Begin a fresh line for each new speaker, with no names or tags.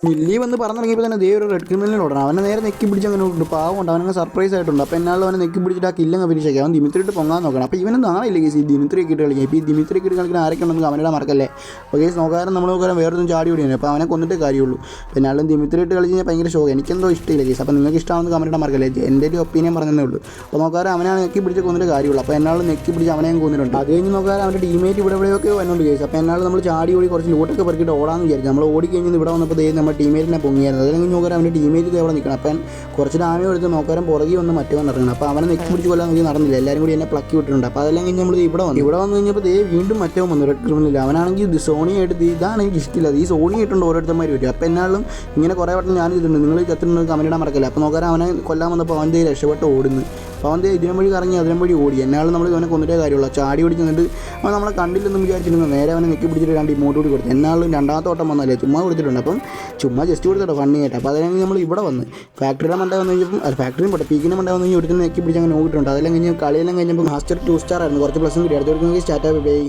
Milli വന്ന് പറഞ്ഞിറങ്ങിയപ്പോൾ തന്നെ ദേ ഒരു റെഡ് ക്രിമിനൽ ഓടണം. അവനെ നേരെ നെക്കി പിടിച്ച് അങ്ങനെ ഉണ്ട്, പാവമുണ്ട്, അവനങ്ങ് സർപ്രൈസ് ആയിട്ടുണ്ട്. അപ്പോൾ എന്നാലും അവനെ നെക്കി പിടിച്ചിട്ട് ആ കില്ലങ്ങ് ഫിനിഷാക്കി. അവൻ ദിമിത്രിയിട്ട് പൊങ്ങാൻ നോക്കണം. അപ്പോൾ ഇവനും നാളെ കേസ് ഈ ദിമിത്രി ഒക്കെ ഇട്ട് കളിക്കുക. ഇപ്പോൾ ഈ ദിമിത്രി ഒക്കെ ഇട്ട് കളിക്കുന്ന ആരൊക്കെ ഉണ്ടെന്ന് അവരുടെ മറക്കല്ലേ. അപ്പോൾ കേസ് നോക്കാനും നമ്മൾ നോക്കാനും വേറൊന്നും ചാടി ഓടിയാണ്. അപ്പോൾ അവനെ കൊന്നിട്ടേ കാര്യമുള്ളൂ. പിന്നെ ആളും ദിമിത്രി ഇട്ട് കളിച്ച് കഴിഞ്ഞാൽ ഭയങ്കര ഷോക്ക്. എനിക്കെന്തോ ഇഷ്ടമില്ല കേസ്. അപ്പോൾ നിങ്ങൾക്ക് ഇഷ്ടമാണെന്ന് കമൻറ്റിടാൻ മറക്കല്ലേ. എൻ്റെ ഒരു ഒപ്പീനിയൻ പറഞ്ഞതേ ഉള്ളൂ. അപ്പോൾ നോക്കാനും അവനാണ് നെക്കി പിടിച്ച് കൊന്നിട്ട് കാര്യമുള്ളൂ. അപ്പോൾ എന്നാളും നെക്കി പിടിച്ച് അവനെയും കൊന്നിട്ടുണ്ട്. അത് കഴിഞ്ഞ് നോക്കാനും അവൻ്റെ ടീമേറ്റ് ഇവിടെയൊക്കെ വന്നുകൊണ്ട് കേസ്. അപ്പോൾ എന്നാലും നമ്മൾ ചാടി ഓടി കുറച്ച് ലൂട്ടൊക്കെ പെറുക്കിയിട്ട് ഓടാന്ന് വിചാരിച്ചു. നമ്മൾ ഓടിക്കഴിഞ്ഞ് ഇവിടെ വന്നപ്പോൾ നമ്മുടെ ടീമേറ്റിനെ പൊങ്ങിയായിരുന്നു. അതിലെങ്കിൽ നോക്കാൻ അവൻ്റെ ടീമേറ്റ് അവിടെ നിൽക്കണം. അപ്പം കുറച്ച് ഡാമേജ് എടുത്ത് നോക്കാനും പുറകെ വന്ന് മറ്റേ ഇറങ്ങണം. അപ്പോൾ അവനെ നെക്കി പിടിച്ച് കൊല്ലാൻ നോക്കി നടന്നില്ല. എല്ലാവരും കൂടി എന്നെ പ്ലക്കി വിട്ടിട്ടുണ്ട്. അപ്പോൾ അതെല്ലാം നമ്മൾ ഇവിടെ വന്നു കഴിഞ്ഞപ്പോൾ വീണ്ടും മറ്റേ വന്നു റെഡ് ക്രിമിനൽ. അവനാണെങ്കിൽ സോണിയായിട്ട് ഇതാണ് എനിക്ക് ഇഷ്ടമില്ല. ഈ സോണി ആയിട്ടുണ്ട് ഓരോരുത്തന്മാർ വരും. അപ്പോൾ എന്നാലും ഇങ്ങനെ കുറേ വട്ടം ഞാൻ ചെയ്തിട്ടുണ്ട്. നിങ്ങൾ ചത്തുണ്ടെന്ന് കമൻറ്റിടാൻ മറക്കില്ല. അപ്പോൾ നോക്കാൻ അവനെ കൊല്ലാൻ വന്നപ്പോൾ അവൻ്റെ രക്ഷപ്പെട്ട് ഓടുന്നു. അപ്പോൾ അവൻ്റെ ഇതിനും വഴി കറങ്ങി അതിനും വഴി ഓടി. എന്നാലും നമ്മൾ അവനെ കൊന്നിട്ടേ കാര്യമുള്ളൂ. ചാടി ഓടി ചെന്നിട്ട് അവൻ നമ്മളെ കണ്ടില്ലെന്നും വിചാരിച്ചിരുന്നു. നേരെ അവനെ നെക്കി പിടിച്ചിട്ട് രണ്ട് ഇമോട്ട് കൂടി കൊടുത്തു. എന്നാലും രണ്ടാമത്തെ ഓട്ടം വന്നല്ലേ ചുമ്മാ കൊടുത്തിട്ടുണ്ട്. അപ്പം ചുമ്മാ ജസ്റ്റ് കൊടുത്തിട്ടോ ഫണ്ണി ആയിട്ട്. അപ്പോൾ അതിനെങ്കിൽ നമ്മൾ ഇവിടെ വന്ന് ഫാക്ടറിയുടെ മണ്ട വന്നു കഴിഞ്ഞപ്പോൾ ഫാക്ടറിയും പോട്ടെ പീക്കിൻ്റെ മണ്ട വന്നു കഴിഞ്ഞാൽ ഒരുത്തിന് നെക്കി പിടിച്ച് അങ്ങനെ നോക്കിയിട്ടുണ്ട്. അതെല്ലാം കഴിഞ്ഞ് കളിയെല്ലാം കഴിഞ്ഞപ്പോൾ മാസ്റ്റർ 2 സ്റ്റാർ ആയിരുന്നു. കുറച്ച് പ്ലസും കിട്ടി. അടുത്ത സ്റ്റാർട്ട് ആയി.